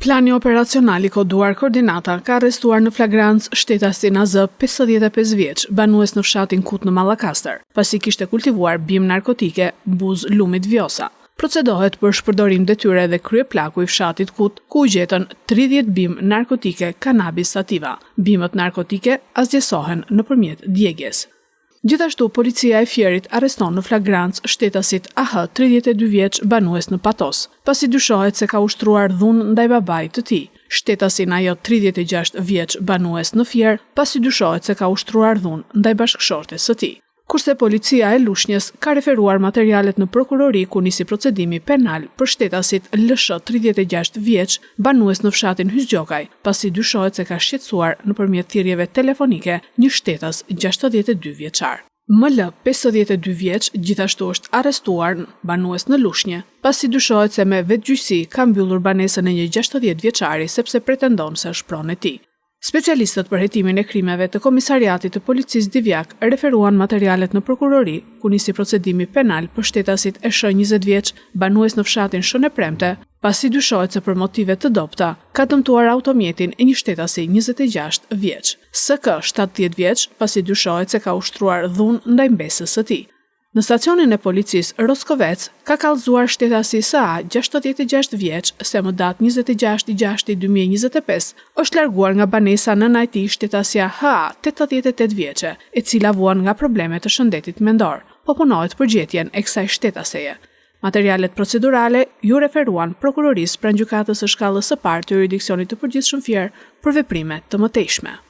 Plani operacional I koduar koordinata ka arrestuar në flagrancë shtetasin AZ 55 vjeç, banues në fshatin Kut në Mallakastër, pasi kishte kultivuar bimë narkotike buz lumit Vjosa. Procedohet për shpërdorim detyre dhe kryeplaku I fshatit Kut, ku u gjetën 30 bimë narkotike cannabis sativa. Bimët narkotike asgjësohen nëpërmjet djegjes. Gjithashtu, policia e Fierit arreston në flagrancë shtetasit AH 32 vjeç banues në Patos, pasi dyshohet se ka ushtruar dhunë ndaj babait të tij. Shtetasin ajo 36 vjeç banues në Fier, pasi dyshohet se ka ushtruar dhunë ndaj bashkëshortes së tij. Kurse policia e Lushnjës ka referuar materialet në prokurori ku nisi procedimi penal për shtetasit LSH 36 vjeç banues në fshatin Hyzgjokaj, pasi dyshohet se ka shqetësuar nëpërmjet thirrjeve telefonike një shtetas 62 vjeçar. ML 52 vjeç gjithashtu është arrestuar banues në Lushnjë, pasi dyshohet se me vetgjyqësi ka mbyllur banesën e një 60 vjeçari sepse pretendon se është pronë e tij. Specialistët për hetimin e krimeve të Komisariatit të Policisë Divjak referuan materialet në prokurori, ku nisi procedimi penal për shtetasit ESH 20 vjeç, banues në fshatin Shën e Premte, pasi dyshohet se për motive të dobta ka dëmtuar automjetin e një shtetasi 26 vjeç. SK 70 vjeç, pasi dyshohet se ka ushtruar dhunë ndaj mbesës së tij. Në stacionin e policisë Roskovec ka kallëzuar shtetasi SA 66 vjeç, se më datë 26/6/2025 është larguar nga banesa nëna e tij shtetasja HA 88 vjeçe, e cila vuan nga probleme të shëndetit mendor, po punohet për gjetjen e kësaj shtetaseje. Materialet procedurale ju referuan prokurorisë pranë gjykatës së shkallës së parë të jurisdiksionit të përgjithshëm Fier për veprime të mëtejshme.